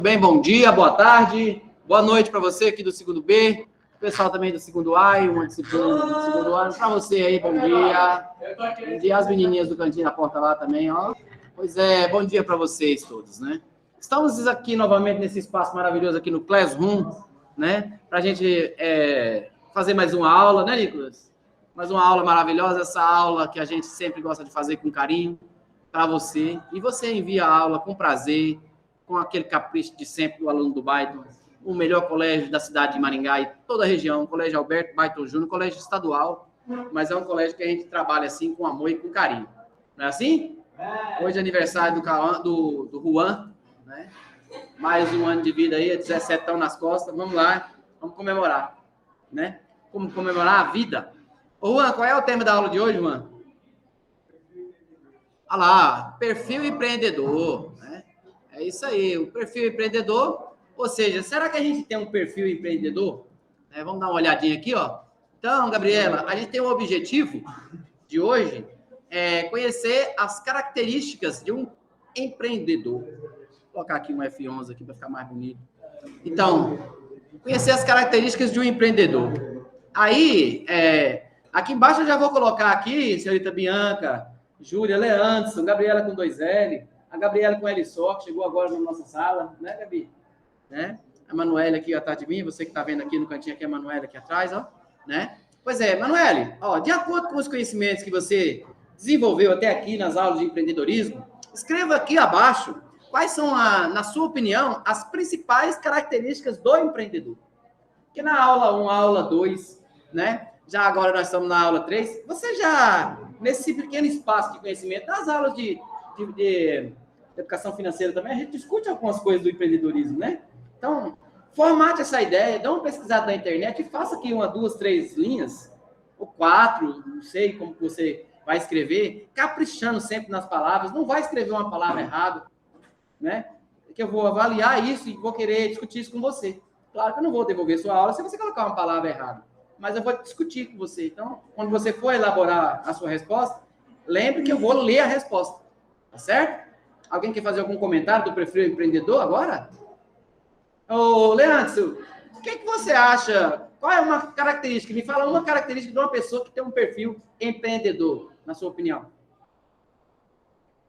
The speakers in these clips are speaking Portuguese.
Bem, bom dia, boa tarde, boa noite para você aqui do segundo B, o pessoal também do segundo A e uma disciplina do segundo ano. Para você aí, bom dia. Bom dia às menininhas do cantinho da porta lá também, ó. Pois é, bom dia para vocês todos, né? Estamos aqui novamente nesse espaço maravilhoso aqui no Classroom, né? Para a gente fazer mais uma aula, né, Nicolas? Mais uma aula maravilhosa, essa aula que a gente sempre gosta de fazer com carinho para você. E você envia a aula com prazer, com aquele capricho de sempre do aluno do Baiton, o melhor colégio da cidade de Maringá e toda a região, o Colégio Alberto Baiton Júnior, colégio estadual, mas é um colégio que a gente trabalha assim com amor e com carinho. Não é assim? Hoje é aniversário do Juan, né? Mais um ano de vida aí, 17 nas costas, vamos lá, vamos comemorar, né? Como comemorar a vida. Ô, Juan, qual é o tema da aula de hoje, Juan? Olha lá, perfil empreendedor, né? É isso aí, o perfil empreendedor, ou seja, será que a gente tem um perfil empreendedor? Vamos dar uma olhadinha aqui, ó. Então, Gabriela, a gente tem o objetivo de hoje conhecer as características de um empreendedor. Vou colocar aqui um F11 aqui para ficar mais bonito. Então, conhecer as características de um empreendedor. Aí, aqui embaixo eu já vou colocar aqui, senhorita Bianca, Júlia, Leandson, Gabriela com 2L, a Gabriela com L só, que chegou agora na nossa sala, né, Gabi? Né? A Manuela aqui atrás de mim, você que está vendo aqui no cantinho aqui, a Manuela aqui atrás, ó, né? Pois é, Manuele, ó, de acordo com os conhecimentos que você desenvolveu até aqui nas aulas de empreendedorismo, escreva aqui abaixo quais são, na sua opinião, as principais características do empreendedor. Porque na aula 1, aula 2, né? Já agora nós estamos na aula 3, você já, nesse pequeno espaço de conhecimento, nas aulas de educação financeira também, a gente discute algumas coisas do empreendedorismo, né? Então, formate essa ideia, dá uma pesquisada na internet e faça aqui 1, 2, 3 linhas, ou 4, não sei como você vai escrever, caprichando sempre nas palavras, não vai escrever uma palavra errada, né? Que eu vou avaliar isso e vou querer discutir isso com você. Claro que eu não vou devolver sua aula se você colocar uma palavra errada, mas eu vou discutir com você. Então, quando você for elaborar a sua resposta, lembre que eu vou ler a resposta, tá certo? Alguém quer fazer algum comentário do perfil empreendedor agora? Ô, Leandro, o que você acha? Qual é uma característica? Me fala uma característica de uma pessoa que tem um perfil empreendedor, na sua opinião.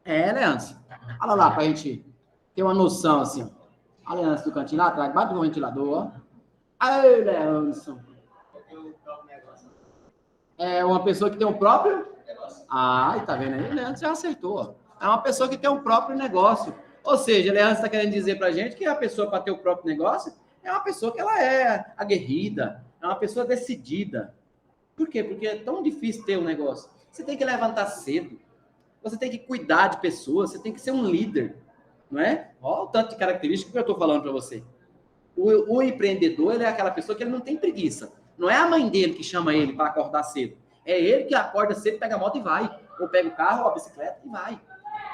Leandro, olha lá para a gente ter uma noção, assim, ó. A Leandro do cantinho lá atrás, bate no ventilador, ó. Aí, Leandro. É uma pessoa que tem um próprio... tá vendo aí? O Leandro já acertou, ó. É uma pessoa que tem um próprio negócio. Ou seja, Leandro está querendo dizer para a gente que a pessoa, para ter o próprio negócio, é uma pessoa que ela é aguerrida, é uma pessoa decidida. Por quê? Porque é tão difícil ter um negócio. Você tem que levantar cedo, você tem que cuidar de pessoas, você tem que ser um líder, não é? Olha o tanto de características que eu estou falando para você. O empreendedor, ele é aquela pessoa que ele não tem preguiça. Não é a mãe dele que chama ele para acordar cedo. É ele que acorda cedo, pega a moto e vai. Ou pega o carro ou a bicicleta e vai.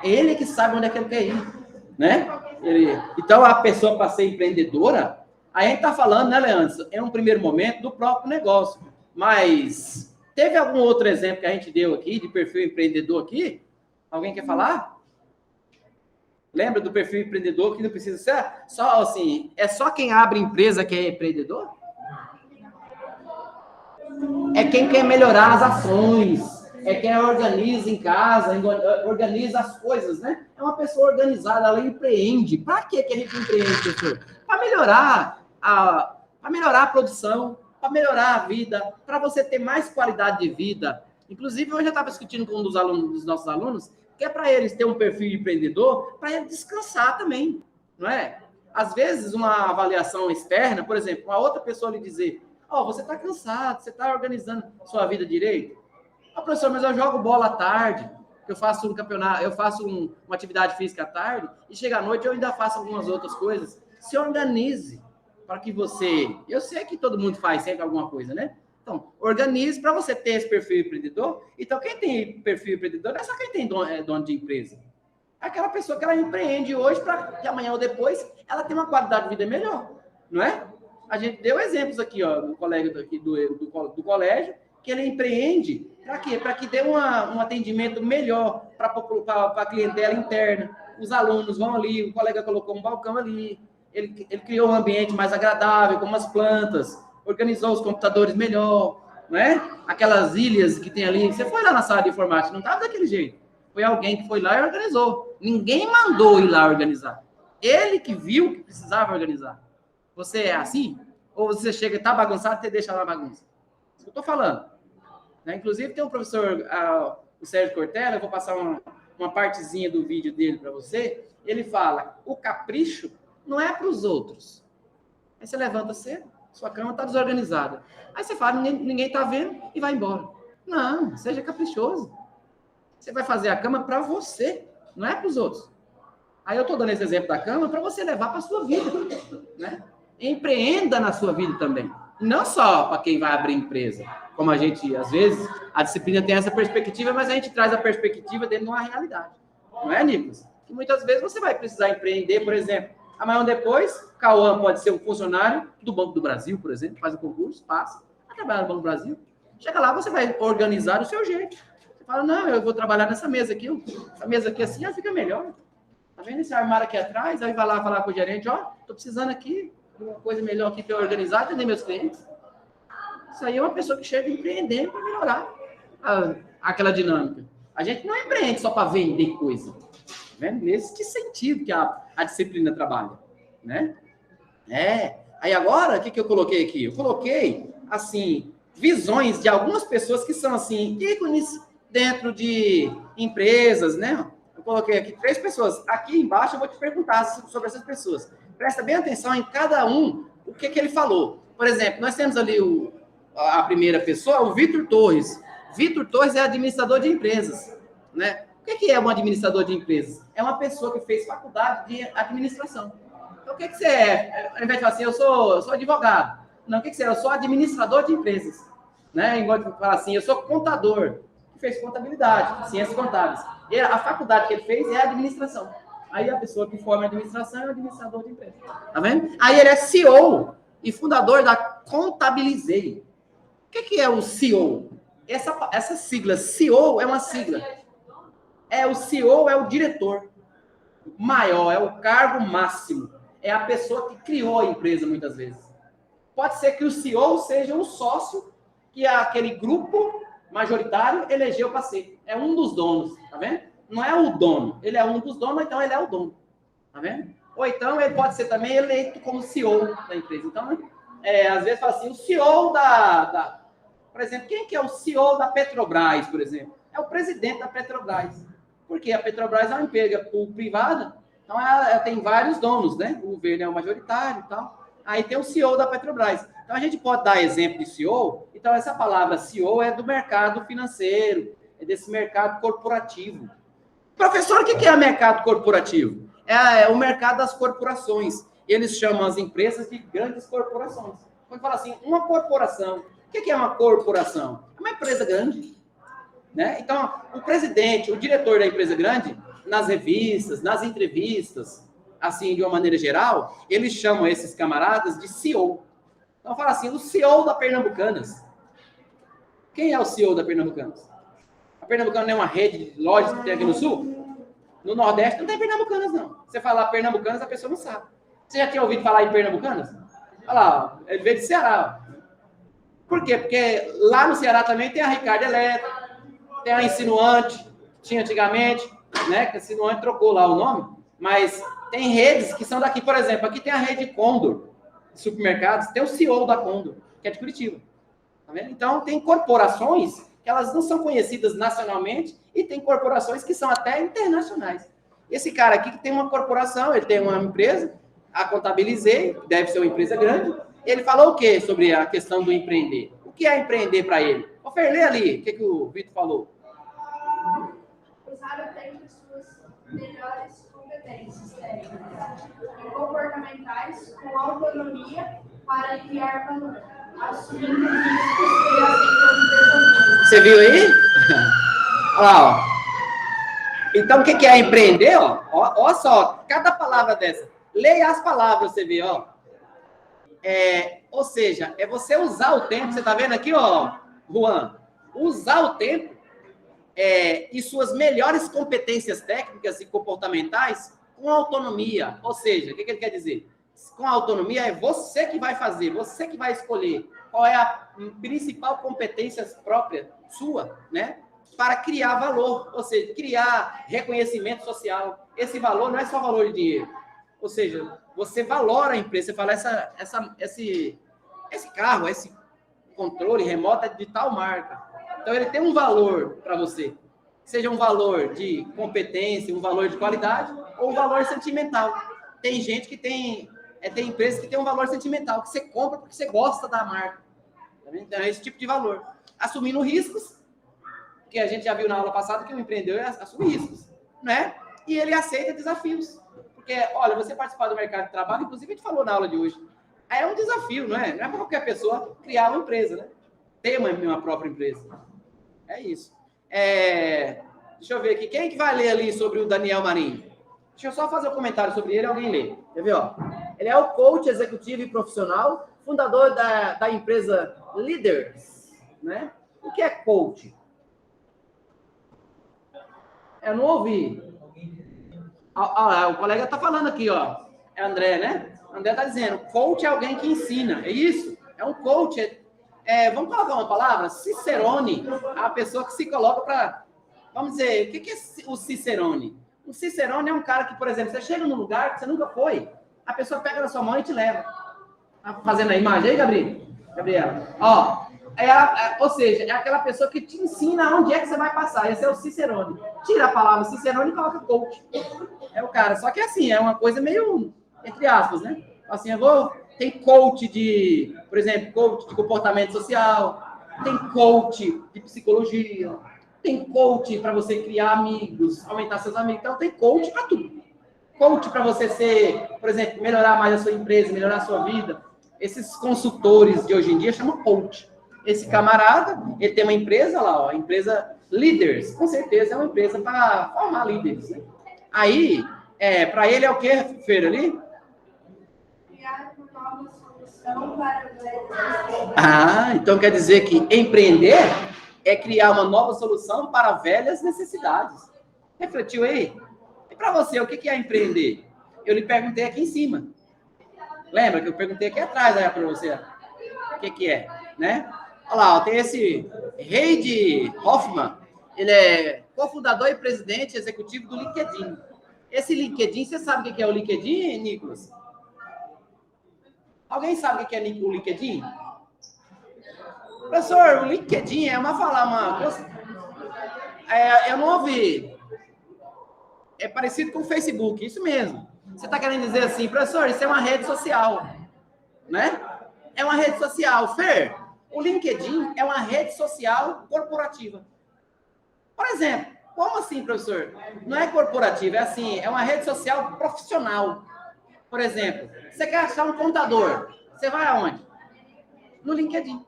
Ele que sabe onde é que ele quer ir, né? Então, a pessoa para ser empreendedora, a gente está falando, né, Leandro, em um primeiro momento, do próprio negócio. Mas teve algum outro exemplo que a gente deu aqui, de perfil empreendedor aqui? Alguém quer falar? Lembra do perfil empreendedor que não precisa ser só assim, é só quem abre empresa que é empreendedor? É quem quer melhorar as ações, é quem organiza em casa, organiza as coisas, né? É uma pessoa organizada, ela empreende. Para que a gente empreende, pessoal? Para melhorar a produção, para melhorar a vida, para você ter mais qualidade de vida. Inclusive, hoje eu estava discutindo com um dos nossos alunos, que é para eles ter um perfil de empreendedor, para ele descansar também, não é? Às vezes, uma avaliação externa, por exemplo, uma outra pessoa lhe dizer, você está cansado, você está organizando sua vida direito? Professor, mas eu jogo bola à tarde, eu faço um campeonato, eu faço uma atividade física à tarde, e chega à noite eu ainda faço algumas outras coisas. Se organize para que você... Eu sei que todo mundo faz sempre alguma coisa, né? Então, organize para você ter esse perfil empreendedor. Então, quem tem perfil empreendedor não é só quem tem dono de empresa. É aquela pessoa que ela empreende hoje para que amanhã ou depois ela tenha uma qualidade de vida melhor, não é? A gente deu exemplos aqui, ó, do colega aqui do colégio, que ele empreende para quê? Para que dê um atendimento melhor para a clientela interna. Os alunos vão ali, o colega colocou um balcão ali, Ele criou um ambiente mais agradável, como as plantas, organizou os computadores melhor, não é? Aquelas ilhas que tem ali. Você foi lá na sala de informática, não estava daquele jeito. Foi alguém que foi lá e organizou. Ninguém mandou ir lá organizar. Ele que viu que precisava organizar. Você é assim? Ou você chega e está bagunçado e você deixa lá a bagunça? Isso que eu estou falando. Né? Inclusive, tem um professor, o Sérgio Cortella, eu vou passar uma partezinha do vídeo dele para você. Ele fala, o capricho não é para os outros. Aí você levanta cedo, sua cama está desorganizada. Aí você fala, ninguém está vendo e vai embora. Não, seja caprichoso. Você vai fazer a cama para você, não é para os outros. Aí eu estou dando esse exemplo da cama para você levar para a sua vida. Né? Empreenda na sua vida também. Não só para quem vai abrir empresa. Como a gente, às vezes, a disciplina tem essa perspectiva, mas a gente traz a perspectiva dentro de uma realidade. Não é, Nicolas? Que muitas vezes você vai precisar empreender, por exemplo. Amanhã ou depois, Cauã pode ser um funcionário do Banco do Brasil, por exemplo, faz o concurso, passa, vai trabalhar no Banco do Brasil. Chega lá, você vai organizar do seu jeito. Você fala, não, eu vou trabalhar nessa mesa aqui, essa mesa aqui assim, fica melhor. Tá vendo esse armário aqui atrás? Aí vai lá falar com o gerente, ó, tô precisando aqui de uma coisa melhor aqui para eu organizar, atender meus clientes. Isso aí é uma pessoa que chega empreendendo para melhorar aquela dinâmica. A gente não empreende só para vender coisa. Tá vendo? Nesse sentido que a disciplina trabalha. Né? Aí agora, o que eu coloquei aqui? Eu coloquei, assim, visões de algumas pessoas que são, assim, ícones dentro de empresas, né? Eu coloquei aqui 3 pessoas. Aqui embaixo eu vou te perguntar sobre essas pessoas. Presta bem atenção em cada um, o que ele falou. Por exemplo, nós temos ali a primeira pessoa, o Vitor Torres. Vitor Torres é administrador de empresas, né? O que é um administrador de empresas? É uma pessoa que fez faculdade de administração. Então, o que você é? Ao invés de falar assim, eu sou advogado. Não, o que você é? Eu sou administrador de empresas. Né? Igual de falar assim, eu sou contador. Que fez contabilidade, ciências contábeis. E a faculdade que ele fez é administração. Aí a pessoa que forma administração é o administrador de empresa. Tá vendo? Aí ele é CEO e fundador da Contabilizei. O que é o CEO? Essa sigla, CEO, é uma sigla. O CEO é o diretor maior, é o cargo máximo. É a pessoa que criou a empresa, muitas vezes. Pode ser que o CEO seja um sócio que aquele grupo majoritário elegeu para ser. É um dos donos, tá vendo? Não é o dono. Ele é um dos donos, então ele é o dono. Tá vendo? Ou então ele pode ser também eleito como CEO da empresa. Então, às vezes fala assim, o CEO por exemplo, quem que é o CEO da Petrobras, por exemplo? É o presidente da Petrobras. Porque a Petrobras é uma empresa privada, então ela tem vários donos, né? O governo é o majoritário e tal. Aí tem o CEO da Petrobras. Então a gente pode dar exemplo de CEO. Então essa palavra CEO é do mercado financeiro, é desse mercado corporativo. Professor, o que é o mercado corporativo? É o mercado das corporações. Eles chamam as empresas de grandes corporações. Quando fala assim, uma corporação. O que é uma corporação? É uma empresa grande. Né? Então, o presidente, o diretor da empresa grande, nas revistas, nas entrevistas, assim, de uma maneira geral, eles chamam esses camaradas de CEO. Então, fala assim, o CEO da Pernambucanas. Quem é o CEO da Pernambucanas? A Pernambucanas não é uma rede de lojas que tem aqui no Sul? No Nordeste não tem Pernambucanas, não. Você falar Pernambucanas, a pessoa não sabe. Você já tinha ouvido falar em Pernambucanas? Olha lá, ele veio de Ceará. Por quê? Porque lá no Ceará também tem a Ricardo Eletro, tem a Insinuante, tinha antigamente, né? Que a Insinuante trocou lá o nome, mas tem redes que são daqui, por exemplo, aqui tem a rede Condor, de supermercados, tem o CEO da Condor, que é de Curitiba. Tá vendo? Então, tem corporações que elas não são conhecidas nacionalmente e tem corporações que são até internacionais. Esse cara aqui que tem uma corporação, ele tem uma empresa, a Contabilizei, deve ser uma empresa grande, ele falou o quê sobre a questão do empreender? O que é empreender para ele? Ô, Fer, lê ali, o que o Vitor falou? Usar o tempo de suas melhores competências técnicas e comportamentais com autonomia para criar valor, assumindo riscos e aceitando desafios. Você viu aí? Olha lá, ó. Então, o que é empreender? Ó só, cada palavra dessa. Leia as palavras, você vê, ó. Ou seja, é você usar o tempo, você tá vendo aqui, ó, Juan? Usar o tempo e suas melhores competências técnicas e comportamentais com autonomia. Ou seja, o que ele quer dizer? com autonomia é você que vai fazer, você que vai escolher qual é a principal competência própria sua, né? Para criar valor, ou seja, criar reconhecimento social. Esse valor não é só valor de dinheiro. Ou seja, você valora a empresa, você fala, esse carro, esse controle remoto é de tal marca. Então, ele tem um valor para você. Seja um valor de competência, um valor de qualidade, ou um valor sentimental. Tem gente que tem empresas que tem um valor sentimental, que você compra porque você gosta da marca. Então, é esse tipo de valor. Assumindo riscos, que a gente já viu na aula passada que o empreendedor assume riscos, né? E ele aceita desafios. Porque, olha, você participar do mercado de trabalho, inclusive a gente falou na aula de hoje, é um desafio, não é? Não é para qualquer pessoa criar uma empresa, né? Ter uma própria empresa. É isso. Deixa eu ver aqui. Quem que vai ler ali sobre o Daniel Marinho? Deixa eu só fazer um comentário sobre ele, alguém lê. Quer ver, ó? Ele é o coach executivo e profissional, fundador da empresa Leaders, né? O que é coach? Eu não ouvi. O colega está falando aqui, ó. É André, né? André está dizendo, coach é alguém que ensina. É isso? É um coach. Vamos colocar uma palavra? Cicerone. A pessoa que se coloca para... Vamos dizer, o que é o Cicerone? O Cicerone é um cara que, por exemplo, você chega num lugar que você nunca foi, a pessoa pega na sua mão e te leva. Tá fazendo a imagem aí, Gabriela? Ó, ou seja, é aquela pessoa que te ensina onde é que você vai passar. Esse é o Cicerone. Tira a palavra Cicerone e coloca coach. É o cara. Só que assim, é uma coisa meio, entre aspas, né? Assim, tem coach por exemplo, coach de comportamento social, tem coach de psicologia, tem coach para você criar amigos, aumentar seus amigos. Então, tem coach para tudo. Coach para você por exemplo, melhorar mais a sua empresa, melhorar a sua vida. Esses consultores de hoje em dia chamam coach. Esse camarada, ele tem uma empresa lá, ó, empresa Leaders. Com certeza é uma empresa para formar líderes, né? Aí, para ele é o quê, Feira, ali? Criar uma nova solução para Então quer dizer que empreender é criar uma nova solução para velhas necessidades. Refletiu aí? E para você, o que é empreender? Eu lhe perguntei aqui em cima. Lembra que eu perguntei aqui atrás para você? O que é, né? Olha lá, ó, tem esse Reid Hoffman. Ele é cofundador e presidente executivo do LinkedIn. Esse LinkedIn, você sabe o que é o LinkedIn, Nicolas? Alguém sabe o que é o LinkedIn? Professor, o LinkedIn é eu não ouvi. É parecido com o Facebook, isso mesmo. Você está querendo dizer assim, professor, isso é uma rede social, né? É uma rede social. Fer, o LinkedIn é uma rede social corporativa. Por exemplo, como assim, professor? Não é corporativa, é assim, é uma rede social profissional. Por exemplo, você quer achar um contador, você vai aonde? No LinkedIn.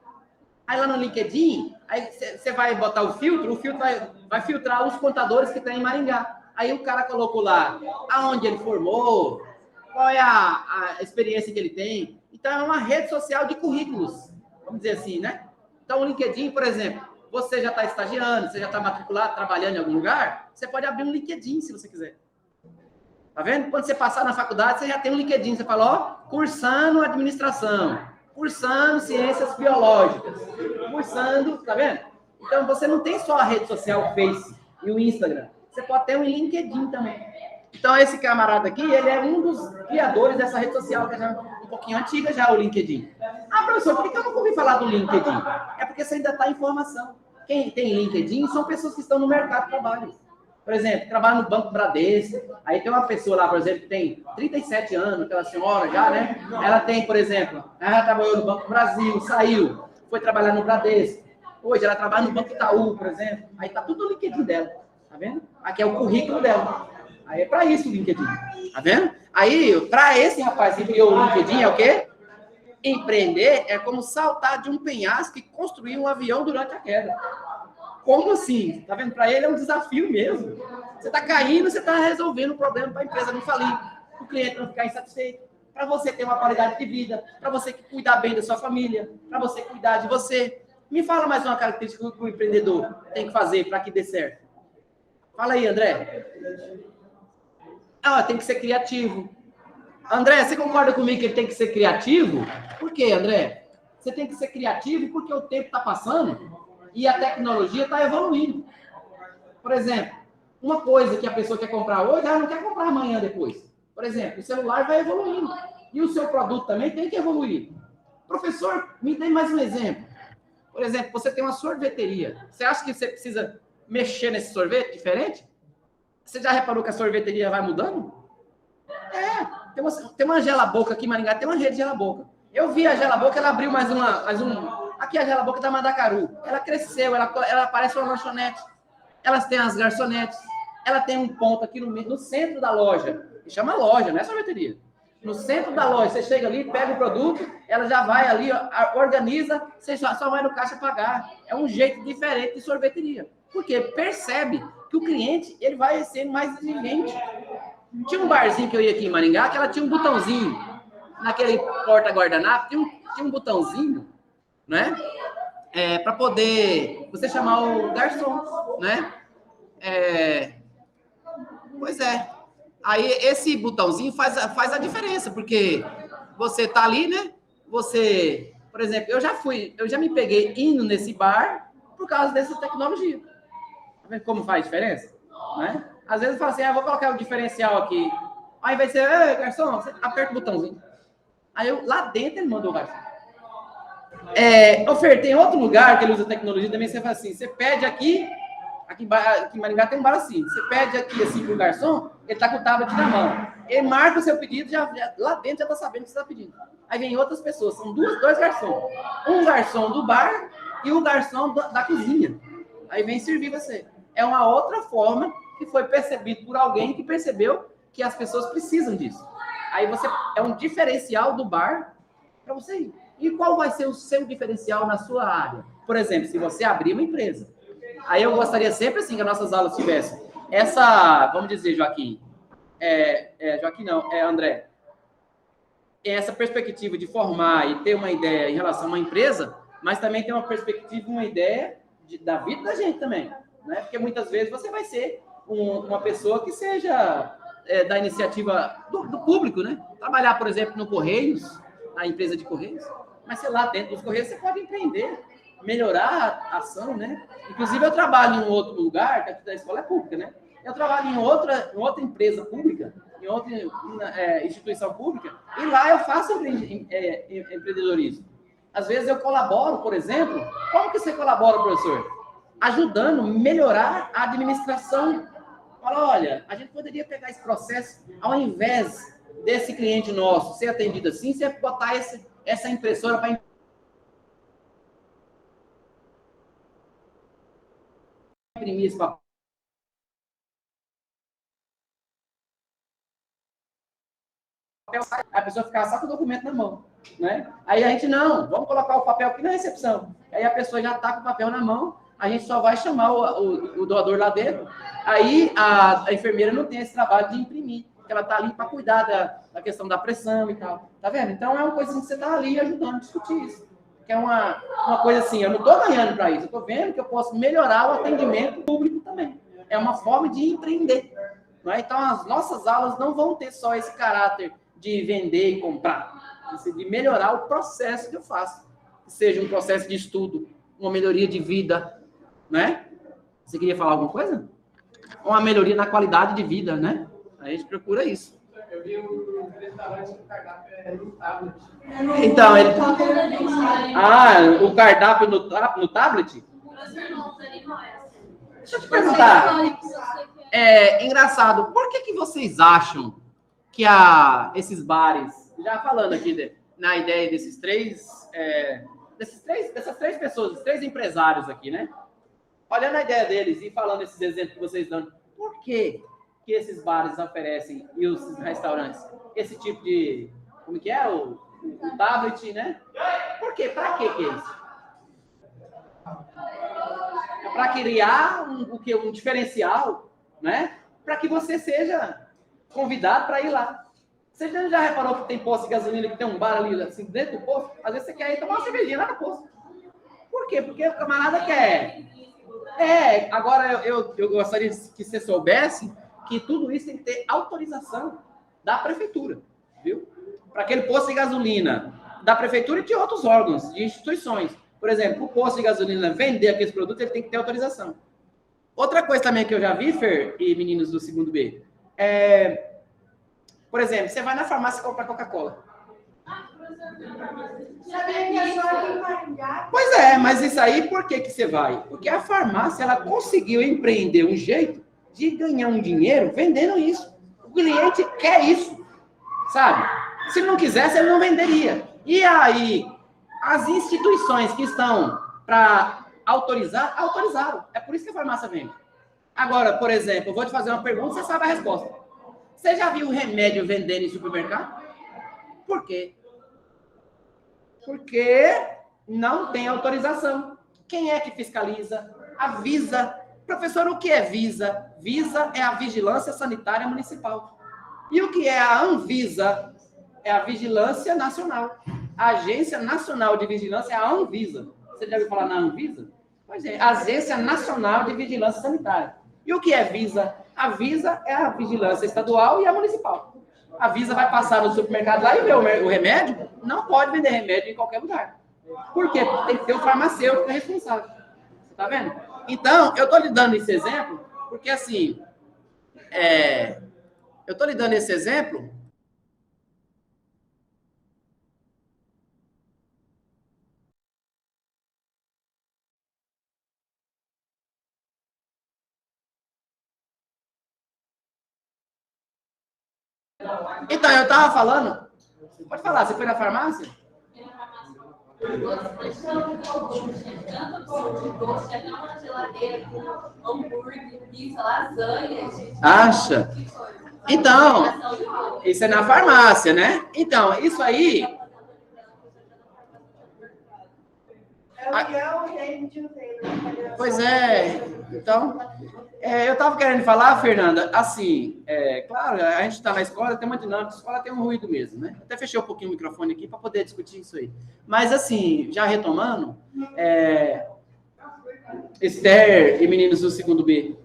Aí lá no LinkedIn, aí você vai botar o filtro vai filtrar os contadores que tem em Maringá. Aí o cara colocou lá aonde ele formou, qual é a experiência que ele tem. Então, é uma rede social de currículos, vamos dizer assim, né? Então, o LinkedIn, por exemplo, você já está estagiando, você já está matriculado, trabalhando em algum lugar, você pode abrir um LinkedIn, se você quiser. Tá vendo? Quando você passar na faculdade, você já tem um LinkedIn. Você fala, ó, cursando administração, cursando ciências biológicas, cursando, tá vendo? Então, você não tem só a rede social Face e o Instagram. Você pode ter um LinkedIn também. Então, esse camarada aqui, ele é um dos criadores dessa rede social, que é um pouquinho antiga já, o LinkedIn. Ah, professor, por que eu nunca ouvi falar do LinkedIn? É porque você ainda está em formação. Quem tem LinkedIn são pessoas que estão no mercado de trabalho. Por exemplo, trabalha no Banco Bradesco, aí tem uma pessoa lá, por exemplo, que tem 37 anos, aquela senhora já, né? Ela tem, por exemplo, ela trabalhou no Banco do Brasil, saiu, foi trabalhar no Bradesco. Hoje ela trabalha no Banco Itaú, por exemplo. Aí tá tudo no LinkedIn dela, tá vendo? Aqui é o currículo dela. Aí é para isso o LinkedIn, tá vendo? Aí, para esse rapaz que criou o LinkedIn, é o quê? Empreender é como saltar de um penhasco e construir um avião durante a queda. Como assim? Tá vendo? Para ele é um desafio mesmo. Você está caindo, você está resolvendo um problema para a empresa não falir, para o cliente não ficar insatisfeito, para você ter uma qualidade de vida, para você cuidar bem da sua família, para você cuidar de você. Me fala mais uma característica que o empreendedor tem que fazer para que dê certo. Fala aí, André. Tem que ser criativo. André, você concorda comigo que ele tem que ser criativo? Por quê, André? Você tem que ser criativo porque o tempo está passando e a tecnologia está evoluindo. Por exemplo, uma coisa que a pessoa quer comprar hoje, ela não quer comprar amanhã depois. Por exemplo, o celular vai evoluindo. E o seu produto também tem que evoluir. Professor, me dê mais um exemplo. Por exemplo, você tem uma sorveteria. Você acha que você precisa mexer nesse sorvete diferente? Você já reparou que a sorveteria vai mudando? Tem uma gela-boca aqui em Maringá, tem uma rede de gela-boca. Eu vi a gela-boca, ela abriu mais um. Aqui a gela-boca da Mandacaru. Ela cresceu, ela parece uma lanchonete. Elas têm as garçonetes. Ela tem um ponto aqui no centro da loja. Que chama loja, não é sorveteria. No centro da loja, você chega ali, pega o produto, ela já vai ali, organiza, você só vai no caixa pagar. É um jeito diferente de sorveteria. Porque percebe que o cliente ele vai sendo mais exigente. Tinha um barzinho que eu ia aqui em Maringá, que ela tinha um botãozinho. Naquele porta-guardanapo, tinha um botãozinho, né? Para poder você chamar o garçom, né? Pois é. Aí esse botãozinho faz a diferença, porque você tá ali, né? Você, por exemplo, eu já me peguei indo nesse bar por causa dessa tecnologia. Tá vendo como faz diferença? Né? Às vezes eu falo assim, vou colocar o diferencial aqui. Aí vai ser, garçom, você aperta o botãozinho. Aí lá dentro ele mandou o garçom. Ofertei em outro lugar que ele usa tecnologia também, você fala assim, você pede aqui em Maringá tem um bar assim, você pede aqui assim pro garçom, ele tá com o tablet na mão. Ele marca o seu pedido, lá dentro já tá sabendo o que você tá pedindo. Aí vem outras pessoas, são dois garçons. Um garçom do bar e o garçom da cozinha. Aí vem servir você. É uma outra forma que foi percebido por alguém que percebeu que as pessoas precisam disso. Aí é um diferencial do bar para você ir. E qual vai ser o seu diferencial na sua área? Por exemplo, se você abrir uma empresa. Aí eu gostaria sempre assim que as nossas aulas tivessem vamos dizer, Joaquim, Joaquim não, André, essa perspectiva de formar e ter uma ideia em relação a uma empresa, mas também ter uma perspectiva, uma ideia da vida da gente também, né? Porque muitas vezes você vai ser uma pessoa que seja da iniciativa do público, né? Trabalhar, por exemplo, no Correios, na empresa de Correios, mas sei lá, dentro dos Correios você pode empreender, melhorar a ação, né? Inclusive, eu trabalho em um outro lugar, que a escola é pública, né? Eu trabalho em outra empresa pública, em outra instituição pública, e lá eu faço empreendedorismo. Às vezes eu colaboro, por exemplo, como que você colabora, professor? Ajudando a melhorar a administração. Fala, olha, a gente poderia pegar esse processo, ao invés desse cliente nosso ser atendido assim, você botar essa impressora para imprimir esse papel. A pessoa ficava só com o documento na mão, né? Aí a gente, não, vamos colocar o papel aqui na recepção. Aí a pessoa já está com o papel na mão, a gente só vai chamar o doador lá dentro. Aí a enfermeira não tem esse trabalho de imprimir, porque ela está ali para cuidar da questão da pressão e tal. Tá vendo? Então é uma coisa assim que você está ali ajudando a discutir isso. Que é uma coisa assim, eu não estou ganhando para isso, eu estou vendo que eu posso melhorar o atendimento público também. É uma forma de empreender. Não é? Então as nossas aulas não vão ter só esse caráter de vender e comprar, de melhorar o processo que eu faço, que seja um processo de estudo, uma melhoria de vida, né? Você queria falar alguma coisa? Uma melhoria na qualidade de vida, né? A gente procura isso. Eu vi o restaurante do cardápio no tablet. Então, o cardápio no tablet? Deixa eu te perguntar. Engraçado, por que vocês acham que esses bares, já falando aqui na ideia dessas três pessoas, esses três empresários aqui, né? Olhando a ideia deles e falando esses exemplos que vocês dão, por que esses bares oferecem e os restaurantes esse tipo de, como que é, o tablet, né? Por quê? Para que é isso? É para criar um diferencial, né? Para que você seja convidado para ir lá. Você já reparou que tem posto de gasolina que tem um bar ali assim, dentro do posto? Às vezes você quer ir tomar uma cervejinha lá no posto. Por quê? Porque o camarada quer. Agora eu gostaria que você soubesse que tudo isso tem que ter autorização da prefeitura. viu? Para aquele posto de gasolina da prefeitura e de outros órgãos, de instituições. Por exemplo, o posto de gasolina vender aqueles produtos, ele tem que ter autorização. Outra coisa também que eu já vi, Fer, e meninos do segundo B, por exemplo, você vai na farmácia comprar Coca-Cola. Sabia que é só aqui em Maringá? Pois é, mas isso aí por que você vai? Porque a farmácia, ela conseguiu empreender um jeito de ganhar um dinheiro vendendo isso. O cliente quer isso, sabe? Se não quisesse, ele não venderia. E aí, as instituições que estão para autorizar, autorizaram. É por isso que a farmácia vende. Agora, por exemplo, eu vou te fazer uma pergunta, você sabe a resposta. Você já viu remédio vendendo em supermercado? Por quê? Porque não tem autorização. Quem é que fiscaliza? A Visa. Professor, o que é Visa? Visa é a Vigilância Sanitária Municipal. E o que é a Anvisa? É a Vigilância Nacional. A Agência Nacional de Vigilância é a Anvisa. Você já ouviu falar na Anvisa? Pois é, Agência Nacional de Vigilância Sanitária. E o que é Visa? A Visa é a vigilância estadual e a municipal. A Visa vai passar no supermercado lá e ver o remédio? Não pode vender remédio em qualquer lugar. Por quê? Tem que ter o farmacêutico que é responsável. Você tá vendo? Então, eu tô lhe dando esse exemplo, porque assim, eu tô lhe dando esse exemplo. Então, eu tava falando. Pode falar, você foi na farmácia? Acha? Então, isso é na farmácia, né? Então, isso aí. Pois é. Então, eu estava querendo falar, Fernanda, assim, claro, a gente está na escola, tem uma dinâmica, a escola tem um ruído mesmo, né? Até fechei um pouquinho o microfone aqui para poder discutir isso aí. Mas, assim, já retomando, Esther e meninos do segundo B,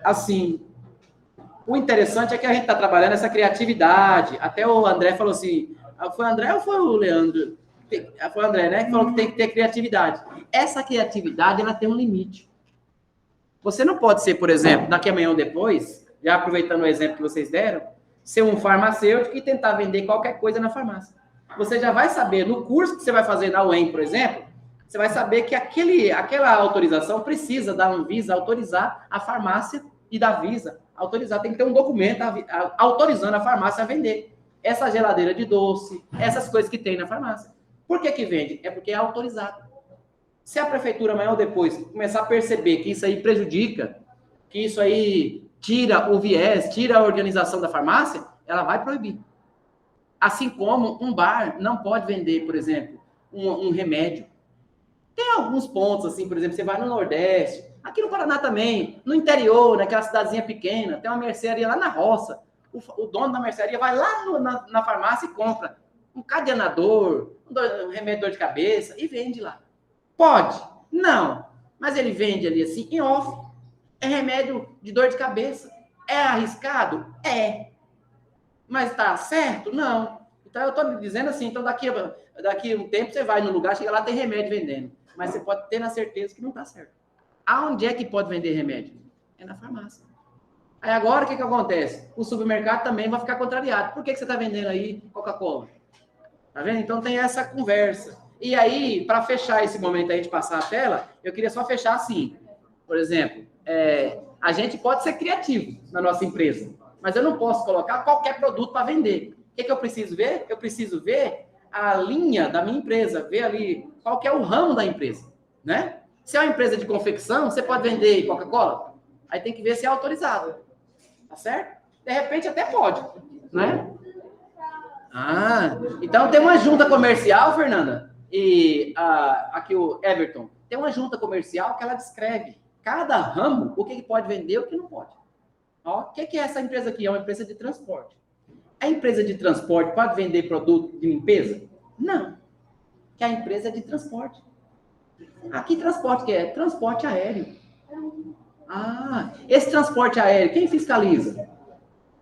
assim, o interessante é que a gente está trabalhando essa criatividade. Até o André falou assim, foi o André ou foi o Leandro? Foi o André, né? Que falou que tem que ter criatividade. Essa criatividade, ela tem um limite. Você não pode ser, por exemplo, daqui amanhã ou depois, já aproveitando o exemplo que vocês deram, ser um farmacêutico e tentar vender qualquer coisa na farmácia. Você já vai saber, no curso que você vai fazer na UEM, por exemplo, você vai saber que aquela autorização precisa da Anvisa autorizar a farmácia e da Visa autorizar. Tem que ter um documento autorizando a farmácia a vender essa geladeira de doce, essas coisas que tem na farmácia. Por que vende? É porque é autorizado. Se a prefeitura amanhã ou depois começar a perceber que isso aí prejudica, que isso aí tira o viés, tira a organização da farmácia, ela vai proibir. Assim como um bar não pode vender, por exemplo, um remédio. Tem alguns pontos, assim, por exemplo, você vai no Nordeste, aqui no Paraná também, no interior, naquela cidadezinha pequena, tem uma mercearia lá na roça. O dono da mercearia vai lá na farmácia e compra um cadeador, um remédio de dor de cabeça e vende lá. Pode? Não. Mas ele vende ali assim, em off. É remédio de dor de cabeça. É arriscado? É. Mas tá certo? Não. Então eu tô dizendo assim, então daqui a um tempo você vai no lugar, chega lá, tem remédio vendendo. Mas você pode ter na certeza que não tá certo. Aonde é que pode vender remédio? É na farmácia. Aí agora o que acontece? O supermercado também vai ficar contrariado. Por que você tá vendendo aí Coca-Cola? Tá vendo? Então tem essa conversa. E aí, para fechar esse momento aí de passar a tela, eu queria só fechar assim. Por exemplo, a gente pode ser criativo na nossa empresa, mas eu não posso colocar qualquer produto para vender. O que eu preciso ver? Eu preciso ver a linha da minha empresa, ver ali qual que é o ramo da empresa, né? Se é uma empresa de confecção, você pode vender Coca-Cola? Aí tem que ver se é autorizado, tá certo? De repente até pode, né? Então tem uma junta comercial, Fernanda, e aqui o Everton, tem uma junta comercial que ela descreve cada ramo, o que pode vender e o que não pode. Ó, o que é essa empresa aqui? É uma empresa de transporte. A empresa de transporte pode vender produto de limpeza? Não. Que a empresa é de transporte. Que transporte que é? Transporte aéreo. Esse transporte aéreo, quem fiscaliza?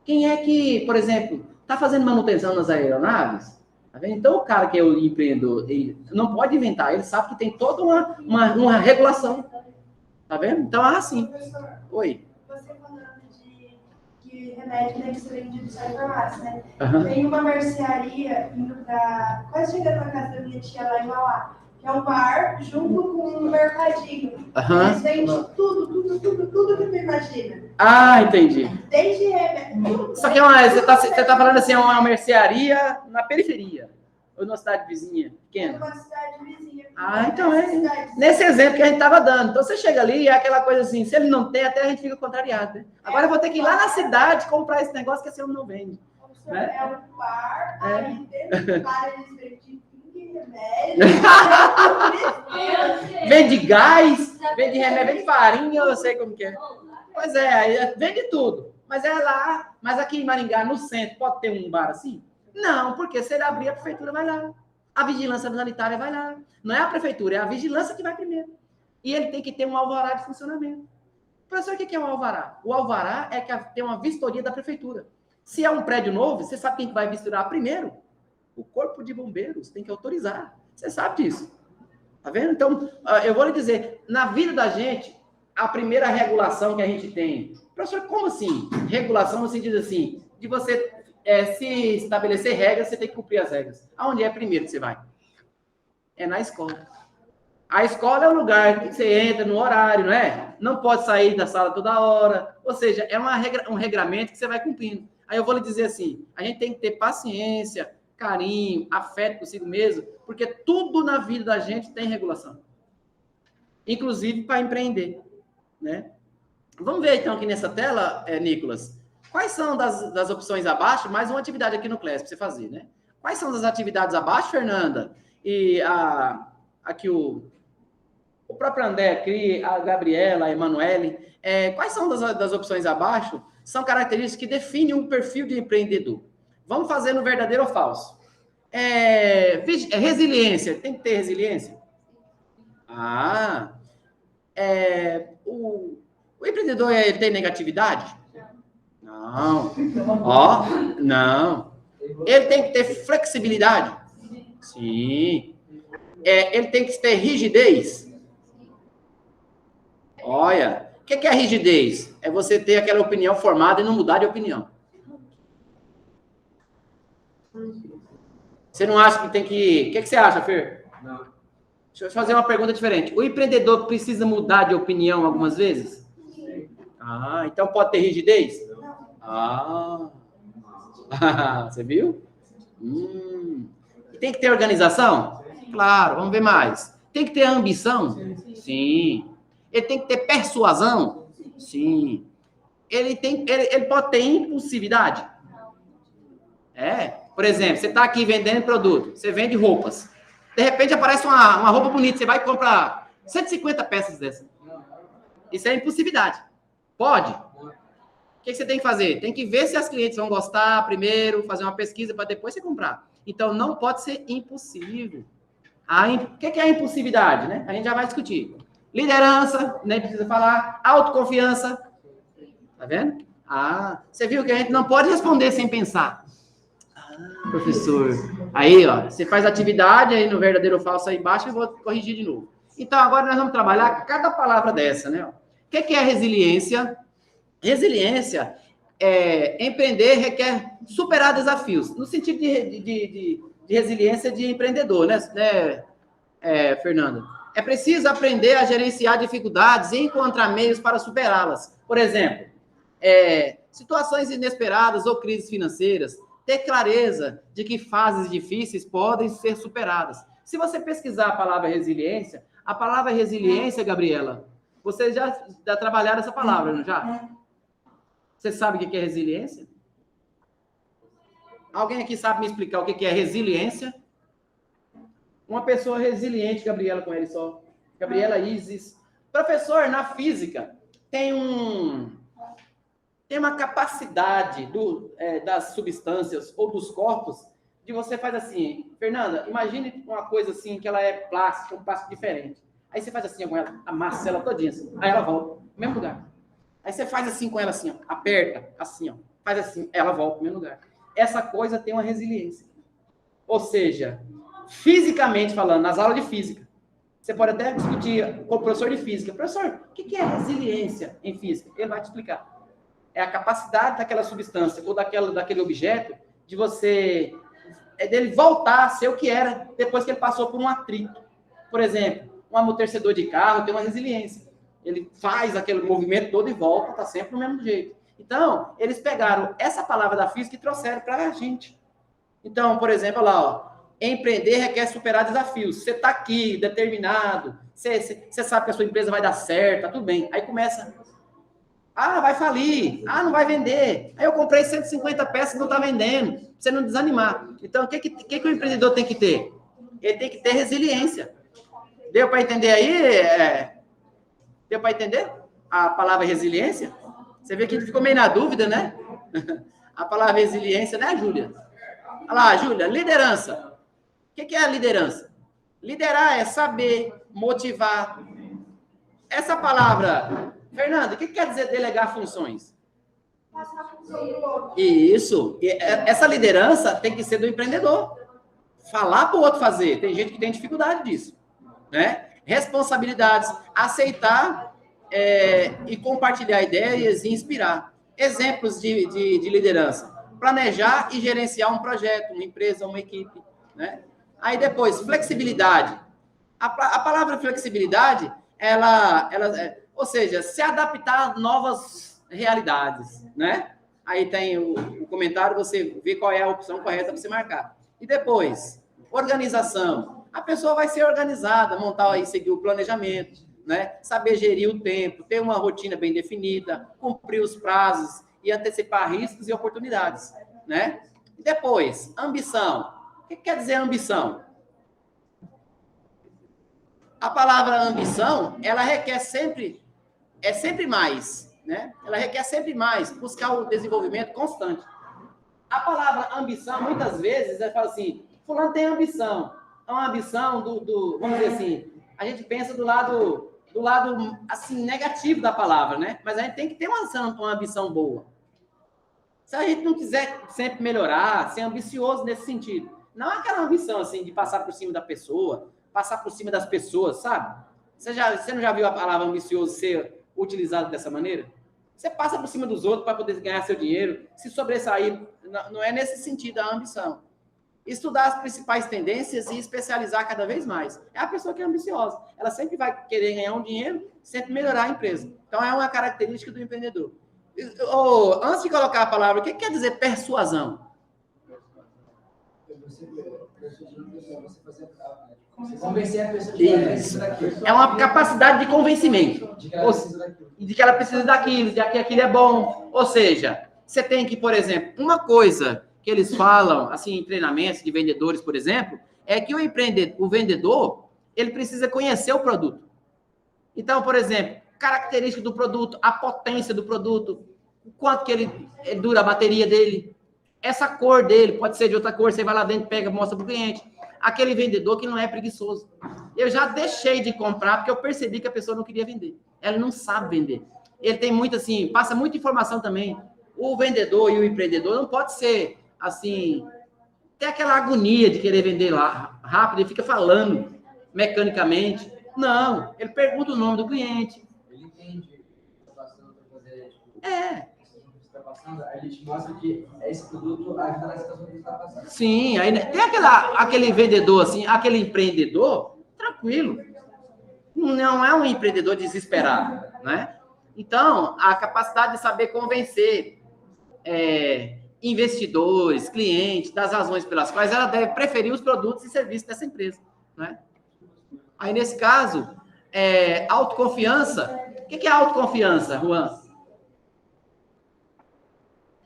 Quem é que, por exemplo, Está fazendo manutenção nas aeronaves? Tá vendo? Então, o cara que é o empreendedor, ele não pode inventar, ele sabe que tem toda uma regulação. Tá vendo? Então, assim. Professor, Oi. você falando que remédio deve ser vendido só em farmácia, né? Uhum. Tem uma mercearia indo pra... quase chegando na casa da minha tia lá em Mauá, que é um bar junto com um mercadinho. Uhum. Eles vendem tudo que tu imagina. Ah, entendi. Desde remédio. Só que você tá falando assim, é uma mercearia na periferia. Ou numa cidade vizinha, pequena. Uma cidade vizinha. Ah, então nesse exemplo que a gente estava dando. Então você chega ali e é aquela coisa assim, se ele não tem, até a gente fica contrariado. Né? Agora eu vou ter que ir lá na cidade comprar esse negócio que esse homem não vende. Né? É um bar, aí dentro do bar eles vendem remédio. Vende gás, vende remédio, vende farinha, eu sei como que é. Pois é, aí vende tudo. Mas é lá, mas aqui em Maringá, no centro, pode ter um bar assim? Não, porque se ele abrir, a prefeitura vai lá. A vigilância sanitária vai lá. Não é a prefeitura, é a vigilância que vai primeiro. E ele tem que ter um alvará de funcionamento. Professor, o que é o alvará? O alvará é que tem uma vistoria da prefeitura. Se é um prédio novo, você sabe quem vai vistorar primeiro? O Corpo de Bombeiros tem que autorizar. Você sabe disso. Tá vendo? Então, eu vou lhe dizer, na vida da gente, a primeira regulação que a gente tem... Professor, como assim? Regulação, você diz assim, de você... se estabelecer regras, você tem que cumprir as regras. Aonde é primeiro que você vai? É na escola. A escola é o lugar que você entra no horário, não é? Não pode sair da sala toda hora. Ou seja, é um regramento que você vai cumprindo. Aí eu vou lhe dizer assim, a gente tem que ter paciência, carinho, afeto consigo mesmo, porque tudo na vida da gente tem regulação. Inclusive para empreender, né? Vamos ver então aqui nessa tela, Nicolas, quais são das opções abaixo, mais uma atividade aqui no CLES para você fazer, né? Quais são as atividades abaixo, Fernanda? E aqui o próprio André aqui, a Gabriela, a Emanuele, quais são das opções abaixo? São características que definem um perfil de empreendedor. Vamos fazer no verdadeiro ou falso? Resiliência, tem que ter resiliência? O empreendedor ele tem negatividade? Não. Não. Ele tem que ter flexibilidade? Sim. Ele tem que ter rigidez? Olha, o que é rigidez? É você ter aquela opinião formada e não mudar de opinião. Você não acha que tem que... O que você acha, Fer? Não. Deixa eu fazer uma pergunta diferente. O empreendedor precisa mudar de opinião algumas vezes? Sim. Então pode ter rigidez? Você viu? Tem que ter organização? Claro, vamos ver mais. Tem que ter ambição? Sim. Ele tem que ter persuasão? Sim. Ele pode ter impulsividade? Por exemplo, você está aqui vendendo produto, você vende roupas. De repente aparece uma roupa bonita, você vai e compra 150 peças dessa. Isso é impulsividade. Pode? O que você tem que fazer? Tem que ver se as clientes vão gostar primeiro, fazer uma pesquisa para depois você comprar. Então, não pode ser impulsivo. O que é a impulsividade, né? A gente já vai discutir. Liderança, nem precisa falar. Autoconfiança. Tá vendo? Você viu que a gente não pode responder sem pensar. Professor. Aí, ó, você faz atividade aí no verdadeiro ou falso aí embaixo e eu vou corrigir de novo. Então, agora nós vamos trabalhar cada palavra dessa, né? O que é resiliência? Resiliência empreender requer superar desafios, no sentido de resiliência de empreendedor, né, Fernanda? É preciso aprender a gerenciar dificuldades e encontrar meios para superá-las. Por exemplo, situações inesperadas ou crises financeiras, ter clareza de que fases difíceis podem ser superadas. Se você pesquisar a palavra resiliência, Gabriela, vocês já trabalharam essa palavra, não já? Você sabe o que é resiliência? Alguém aqui sabe me explicar o que é resiliência? Uma pessoa resiliente, Gabriela, com ele só. Gabriela Isis. Professor, na física, tem uma capacidade das substâncias ou dos corpos de você faz assim. Fernanda, imagine uma coisa assim, que ela é plástica, um plástico diferente. Aí você faz assim com ela, amassa ela todinha assim. Aí ela volta no mesmo lugar. Aí você faz assim com ela assim, ó, aperta, assim, ó, faz assim, ela volta no mesmo lugar. essa coisa tem uma resiliência. Ou seja, fisicamente falando, nas aulas de física, você pode até discutir com o professor de física. Professor, o que é resiliência em física? Ele vai te explicar. É a capacidade daquela substância ou daquele objeto de dele voltar a ser o que era depois que ele passou por um atrito. Por exemplo, um amortecedor de carro tem uma resiliência. Ele faz aquele movimento todo e volta, está sempre do mesmo jeito. Então, eles pegaram essa palavra da física e trouxeram para a gente. Então, por exemplo, olha lá, ó, empreender requer superar desafios. Você está aqui, determinado, você sabe que a sua empresa vai dar certo, tá tudo bem. Aí começa, vai falir, não vai vender. Aí eu comprei 150 peças e não está vendendo, pra você não desanimar. Então, o que o empreendedor tem que ter? Ele tem que ter resiliência. Deu para entender aí? Deu para entender a palavra resiliência? Você vê que a gente ficou meio na dúvida, né? A palavra resiliência, né, Júlia? Olha lá, Júlia, liderança. O que é a liderança? Liderar é saber, motivar. Essa palavra, Fernando, o que quer dizer delegar funções? Isso. Essa liderança tem que ser do empreendedor. Falar para o outro fazer. Tem gente que tem dificuldade disso, né? Responsabilidades, aceitar e compartilhar ideias e inspirar. Exemplos de liderança. Planejar e gerenciar um projeto, uma empresa, uma equipe, né? Aí depois, flexibilidade. A palavra flexibilidade, ou seja, se adaptar a novas realidades, né? Aí tem o comentário, você vê qual é a opção correta para você marcar. E depois, organização. A pessoa vai ser organizada, montar e seguir o planejamento, né? Saber gerir o tempo, ter uma rotina bem definida, cumprir os prazos e antecipar riscos e oportunidades, né? E depois, ambição. O que quer dizer ambição? A palavra ambição, ela requer sempre mais, né? Ela requer sempre mais, buscar o desenvolvimento constante. A palavra ambição, muitas vezes, fala assim, fulano tem ambição. É uma ambição vamos dizer assim, a gente pensa do lado, assim, negativo da palavra, né? Mas a gente tem que ter uma ambição boa. Se a gente não quiser sempre melhorar, ser ambicioso nesse sentido, não é aquela ambição, assim, de passar por cima da pessoa, passar por cima das pessoas, sabe? Você não já viu a palavra ambicioso ser utilizada dessa maneira? Você passa por cima dos outros para poder ganhar seu dinheiro, se sobressair. Não é nesse sentido a ambição. Estudar as principais tendências e especializar cada vez mais. É a pessoa que é ambiciosa. Ela sempre vai querer ganhar um dinheiro, sempre melhorar a empresa. Então, é uma característica do empreendedor. Antes de colocar a palavra, o que quer dizer persuasão? Convencer a pessoa é uma capacidade de convencimento. De que ela precisa daquilo, de que aquilo é bom. Ou seja, você tem que, por exemplo, uma coisa que eles falam, assim, em treinamentos de vendedores, por exemplo, é que o vendedor, ele precisa conhecer o produto. Então, por exemplo, característica do produto, a potência do produto, o quanto que ele dura a bateria dele, essa cor dele, pode ser de outra cor, você vai lá dentro, pega, mostra para o cliente. Aquele vendedor que não é preguiçoso. Eu já deixei de comprar porque eu percebi que a pessoa não queria vender. Ela não sabe vender. Ele tem muito, assim, passa muita informação também. O vendedor e o empreendedor não pode ser, assim, ter aquela agonia de querer vender lá rápido e fica falando mecanicamente. Não, ele pergunta o nome do cliente. Ele entende o que está passando para fazer. Aí ele te mostra que esse produto ajuda na situação que está passando. Sim, aí tem aquele vendedor, assim, aquele empreendedor, tranquilo. Não é um empreendedor desesperado, né? Então, a capacidade de saber convencer investidores, clientes, das razões pelas quais ela deve preferir os produtos e serviços dessa empresa, né? Aí, nesse caso, autoconfiança. O que é autoconfiança, Juan?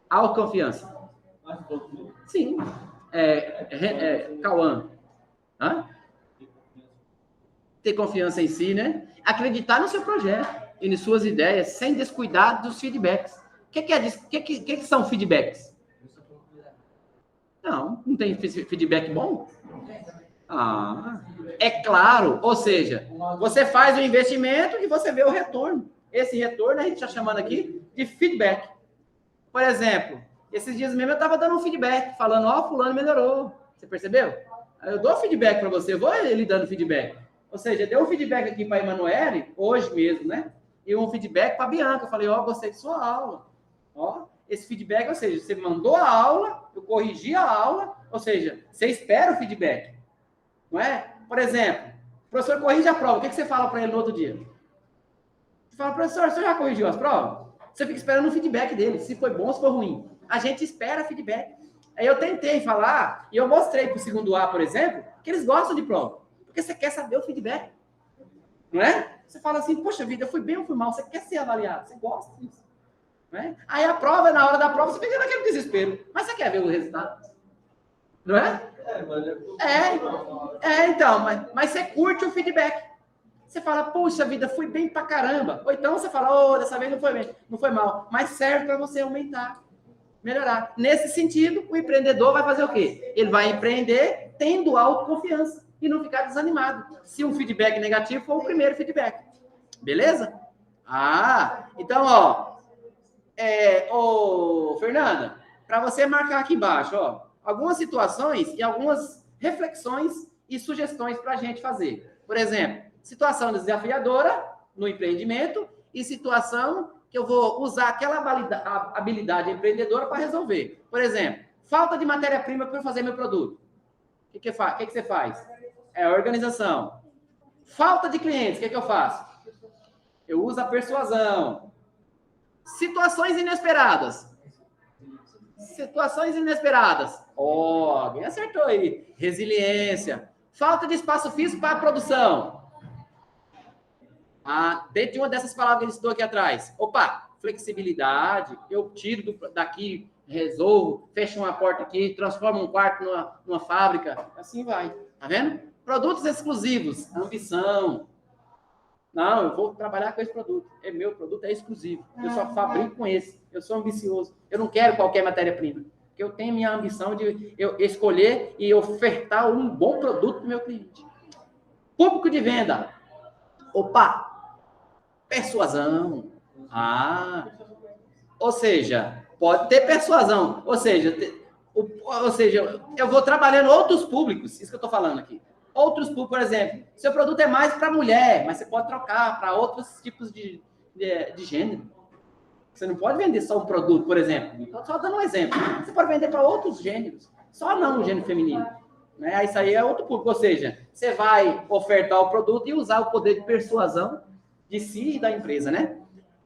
Autoconfiança. Sim. Cauã. Ter confiança em si, né? Acreditar no seu projeto e nas suas ideias, sem descuidar dos feedbacks. O que são feedbacks? Não tem feedback bom? É claro. Ou seja, você faz o investimento e você vê o retorno. Esse retorno a gente está chamando aqui de feedback. Por exemplo, Esses dias mesmo eu estava dando um feedback, falando, ó, fulano melhorou. Você percebeu? Eu dou feedback para você, eu vou lhe dando feedback. Ou seja, deu um feedback aqui para a Emanuele, hoje mesmo, né? E um feedback para a Bianca. Eu falei, ó, gostei de sua aula. Ó, esse feedback, ou seja, você mandou a aula, eu corrigi a aula, ou seja, você espera o feedback. Não é? Por exemplo, o professor corrige a prova, o que você fala para ele no outro dia? Você fala, professor, você já corrigiu as provas? Você fica esperando o feedback dele, se foi bom ou se foi ruim. A gente espera feedback. Aí eu tentei falar, e eu mostrei para o segundo A, por exemplo, que eles gostam de prova. Porque você quer saber o feedback. Não é? Você fala assim, poxa vida, eu fui bem ou fui mal? Você quer ser avaliado, você gosta disso. Não é? Aí a prova, na hora da prova, você fica naquele desespero. Mas você quer ver o resultado. Não é? Então, mas você curte o feedback. Você fala, poxa vida, fui bem pra caramba. Ou então você fala, dessa vez não foi bem, não foi mal. Mas serve para você aumentar, melhorar. Nesse sentido, o empreendedor vai fazer o quê? Ele vai empreender tendo autoconfiança e não ficar desanimado. Se um feedback negativo for o primeiro feedback. Beleza? Então, Fernanda, para você marcar aqui embaixo, algumas situações e algumas reflexões e sugestões para a gente fazer. Por exemplo, situação desafiadora no empreendimento e situação que eu vou usar aquela habilidade empreendedora para resolver. Por exemplo, falta de matéria-prima para eu fazer meu produto. O que você faz? É a organização. Falta de clientes, o que eu faço? Eu uso a persuasão. Situações inesperadas. Alguém acertou aí. Resiliência. Falta de espaço físico para a produção. Dentro de uma dessas palavras que ele citou aqui atrás. Flexibilidade. Eu tiro daqui, resolvo, fecho uma porta aqui, transformo um quarto numa fábrica. Assim vai. Tá vendo? Produtos exclusivos. Ambição. Não, eu vou trabalhar com esse produto. Meu produto é exclusivo. Eu só fabrico com esse. Eu sou ambicioso. Eu não quero qualquer matéria-prima. Porque eu tenho minha ambição de eu escolher e ofertar um bom produto para o meu cliente. Público de venda. Persuasão. Ou seja, pode ter persuasão. Ou seja, eu vou trabalhando outros públicos. Isso que eu estou falando aqui. Outros públicos, por exemplo, seu produto é mais para mulher, mas você pode trocar para outros tipos de gênero. Você não pode vender só um produto, por exemplo. Estou só dando um exemplo. Você pode vender para outros gêneros, só não o gênero feminino. Né? Isso aí é outro público, ou seja, você vai ofertar o produto e usar o poder de persuasão de si e da empresa, né?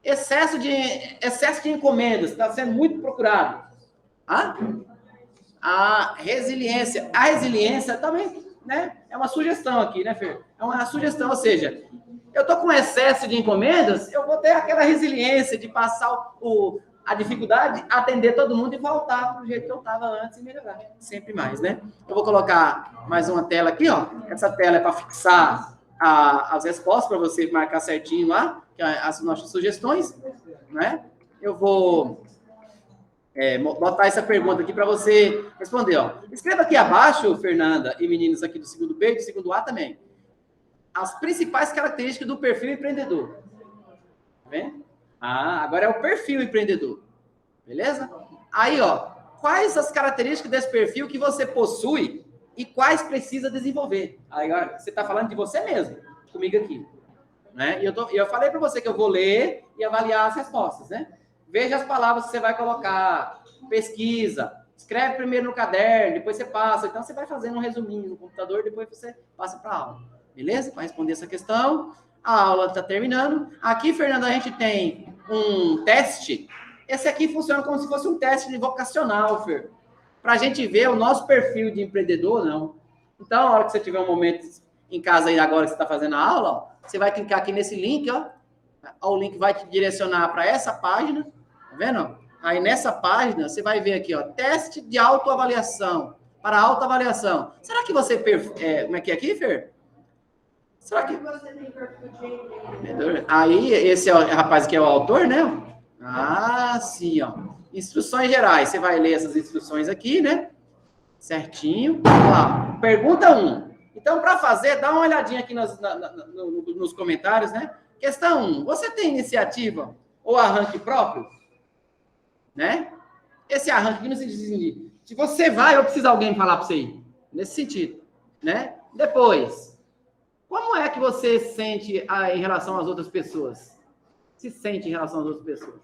Excesso de encomendas, está sendo muito procurado. A resiliência. A resiliência também, né? É uma sugestão aqui, né, Fer? É uma sugestão, ou seja, eu estou com excesso de encomendas, eu vou ter aquela resiliência de passar a dificuldade, atender todo mundo e voltar para o jeito que eu estava antes e melhorar. Sempre mais, né? Eu vou colocar mais uma tela aqui, Essa tela é para fixar as respostas, para você marcar certinho lá, que é as nossas sugestões, né? Eu vou botar essa pergunta aqui para você responder, Escreva aqui abaixo, Fernanda e meninos aqui do segundo B e do segundo A também, as principais características do perfil empreendedor. Tá vendo? Agora é o perfil empreendedor. Beleza? Aí, quais as características desse perfil que você possui e quais precisa desenvolver? Aí, agora, você está falando de você mesmo, comigo aqui. Né? E eu falei para você que eu vou ler e avaliar as respostas, né? Veja as palavras que você vai colocar, pesquisa, escreve primeiro no caderno, depois você passa. Então, você vai fazendo um resuminho no computador, depois você passa para a aula. Beleza? Para responder essa questão, a aula está terminando. Aqui, Fernanda, a gente tem um teste. Esse aqui funciona como se fosse um teste de vocacional, Fer. Para a gente ver o nosso perfil de empreendedor, não. Então, na hora que você tiver um momento em casa aí agora que você está fazendo a aula, você vai clicar aqui nesse link, O link vai te direcionar para essa página, tá vendo? Aí nessa página, você vai ver aqui, teste de autoavaliação, para autoavaliação. Será que você... como é que é aqui, Fer? Será que você tem perfil de empreendedor? Aí, esse rapaz aqui é o autor, né? Sim, Instruções gerais. Você vai ler essas instruções aqui, né? Certinho. Vamos lá. Pergunta 1. Então, para fazer, dá uma olhadinha aqui nos comentários, né? Questão 1. Você tem iniciativa ou arranque próprio? Né? Esse arranque aqui no sentido de, se você vai, ou precisa alguém falar para você ir. Nesse sentido, né? Depois, como é que você sente em relação às outras pessoas? Se sente em relação às outras pessoas?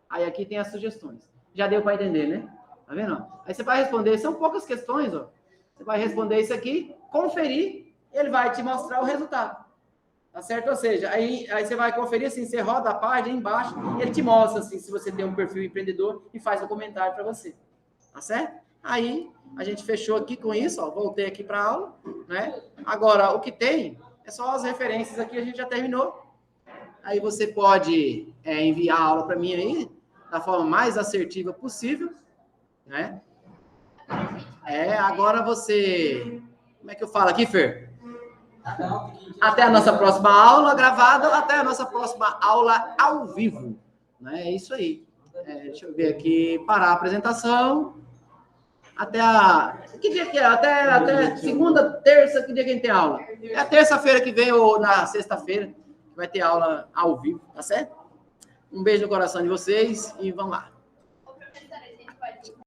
Aí aqui tem as sugestões. Já deu para entender, né? Tá vendo? Aí você vai responder, são poucas questões, ó. Você vai responder isso aqui, conferir, ele vai te mostrar o resultado. Tá certo? Ou seja, aí você vai conferir assim, você roda a página embaixo, ele te mostra assim, se você tem um perfil empreendedor e faz um comentário para você. Tá certo? Aí a gente fechou aqui com isso, ó, voltei aqui para a aula, né? Agora, o que tem é só as referências aqui, a gente já terminou. Aí você pode enviar a aula para mim aí, da forma mais assertiva possível, né? Agora você... Como é que eu falo aqui, Fer? Até a nossa próxima aula gravada, até a nossa próxima aula ao vivo. Né? É isso aí. Deixa eu ver aqui, parar a apresentação. Até a... Que dia que é? Até segunda, terça, que dia que a gente tem aula? É a terça-feira que vem ou na sexta-feira que vai ter aula ao vivo, tá certo? Um beijo no coração de vocês e vamos lá.